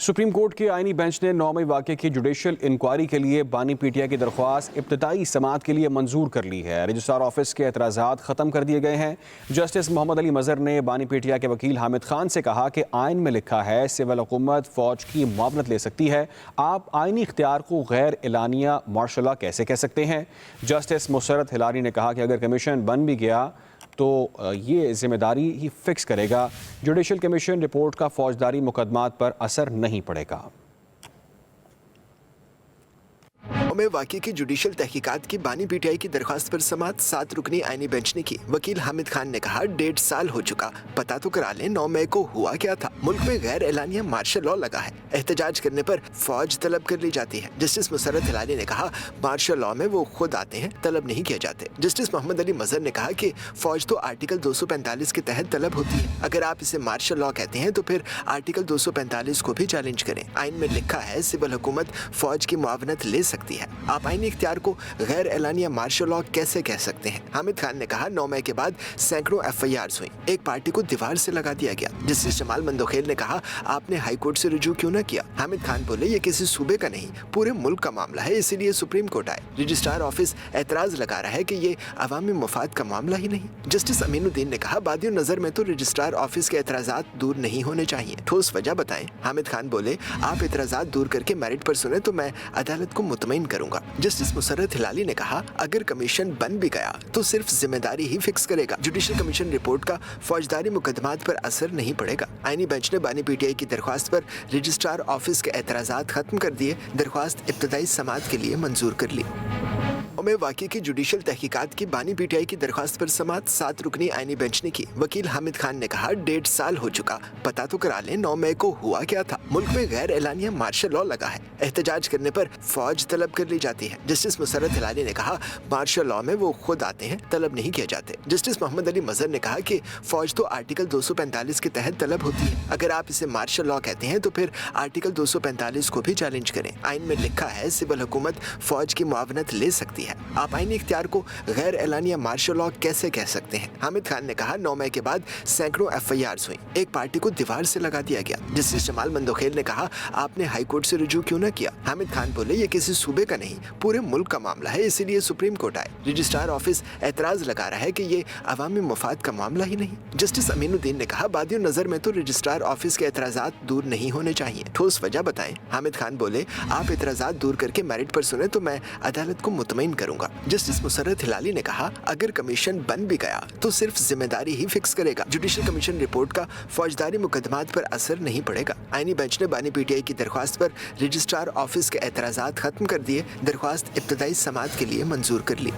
Supreme court के आईनी bench ने 9 मई वाक़े की जुडिशल इंक्वायरी के लिए बानी पीटीआई की दरख्वास्त इब्तदाई समाअत के लिए मंजूर कर ली है। रजिस्ट्रार ऑफिस के एतराज़ात ख़त्म कर दिए गए हैं। जस्टिस मोहम्मद अली मज़हर ने बानी पीटीआई के वकील हामिद खान से कहा कि आइन में लिखा है सिविल हुकूमत फ़ौज की मुआवनत ले सकती है, आप आइनी इख्तियार को गैर एलानिया मार्शल लॉ कैसे कह सकते हैं। जस्टिस मुसरत हिलारी ने कहा कि अगर कमीशन बन भी गया तो ये जिम्मेदारी ही फिक्स करेगा। जुडिशल कमीशन रिपोर्ट का फौजदारी मुकदमात पर असर नहीं पड़ेगा। में वाक़े की जुडिशल तहकीकात की बानी पीटीआई की दरख्वास्त पर समाअत 7 रुकनी आईनी बेंच ने की। वकील हामिद खान ने कहा 1.5 साल हो चुका, पता तो करा लें 9 मई को हुआ क्या था। मुल्क में गैर एलानिया मार्शल लॉ लगा है, एहतजाज करने पर फौज तलब कर ली जाती है। जस्टिस मुसरत हिलारी ने कहा मार्शल लॉ में वो खुद आते हैं, तलब नहीं किए जाते। जस्टिस मोहम्मद अली मज़हर ने कहा कि फौज तो आर्टिकल 245 के तहत तलब होती है, अगर आप इसे मार्शल लॉ कहते हैं तो फिर आर्टिकल 245 को भी चैलेंज करें। आइन में लिखा है सिविल हुकूमत फौज की मुआवनत ले सकती है, आप आईनी इख्तियार को गैर एलानिया मार्शल लॉ कैसे कह सकते हैं। हामिद खान ने कहा 9 मई के बाद सैकड़ों FIRs हुई, एक पार्टी को दीवार से लगा दिया गया। जस्टिस जमाल मंदोखेल ने कहा आपने हाई कोर्ट से रुजू क्यों न किया। हामिद खान बोले ये किसी सूबे का नहीं पूरे मुल्क का मामला है, इसीलिए सुप्रीम कोर्ट आए। रजिस्ट्रार ऑफिस एतराज लगा रहा है कि ये अवामी मफाद का मामला ही नहीं। जस्टिस अमीनुद्दीन ने कहा बादियों नजर में तो रजिस्ट्रार ऑफिस के एतराजात दूर नहीं होने चाहिए, ठोस वजह बताएं। हामिद खान बोले आप एतराजात दूर करके मेरिट पर सुने तो मैं अदालत को मुतमईन करूंगा। जस्टिस मुसरत हिलाली ने कहा अगर कमीशन बन भी गया तो सिर्फ जिम्मेदारी ही फिक्स करेगा। जुडिशल कमीशन रिपोर्ट का फौजदारी मुकदमात पर असर नहीं पड़ेगा। आईनी बेंच ने बानी पीटीआई की दरख्वास्त पर रजिस्ट्रार ऑफिस के एतराजात खत्म कर दिए, दरख्वास्त इब्तदाई समाअत के लिए मंजूर कर ली। में वाक़े की जुडिशल तहकीकात की बानी पीटीआई की दरख्वास्त पर समाअत 7 रुकनी आईनी बेंच ने की। वकील हामिद खान ने कहा 1.5 साल हो चुका, पता तो करा लें 9 मई को हुआ क्या था। मुल्क में गैर एलानिया मार्शल लॉ लगा है, एहतजाज करने पर फौज तलब कर ली जाती है। जस्टिस मुसरत हिलारी ने कहा मार्शल लॉ में वो खुद आते हैं, तलब नहीं किए जाते। जस्टिस मोहम्मद अली मज़हर ने कहा कि फौज तो आर्टिकल 245 के तहत तलब होती है, अगर आप इसे मार्शल लॉ कहते हैं तो फिर आर्टिकल 245 को भी चैलेंज करें। आइन में लिखा है सिविल हुकूमत फौज की मुआवनत ले सकती है, आप आईनी इख्तियार को गैर एलानिया मार्शल लॉ कैसे कह सकते हैं। हामिद खान ने कहा 9 मई के बाद सैकड़ों FIRs हुई, एक पार्टी को दीवार से लगा दिया गया। जस्टिस जमाल मंदोखेल ने कहा आपने हाई कोर्ट से रुजू क्यों न किया। हामिद खान बोले ये किसी सूबे का नहीं पूरे मुल्क का मामला है, इसीलिए सुप्रीम कोर्ट आए। रजिस्ट्रार ऑफिस एतराज लगा रहा है कि ये अवामी मफाद का मामला ही नहीं। जस्टिस अमीनुद्दीन ने कहा बादियों नजर में तो रजिस्ट्रार ऑफिस के एतराजात दूर नहीं होने चाहिए, ठोस वजह बताएं। हामिद खान बोले आप एतराजात दूर करके मेरिट पर सुने तो मैं अदालत को मुतमईन करूंगा। जस्टिस मुसरत हिलाली ने कहा अगर कमीशन बन भी गया तो सिर्फ जिम्मेदारी ही फिक्स करेगा। जुडिशल कमीशन रिपोर्ट का फौजदारी मुकदमात पर असर नहीं पड़ेगा। आईनी बेंच ने बानी पीटीआई की दरख्वास्त पर रजिस्ट्रार ऑफिस के एतराजात खत्म कर दिए, दरख्वास्त इब्तदाई समाअत के लिए मंजूर कर ली।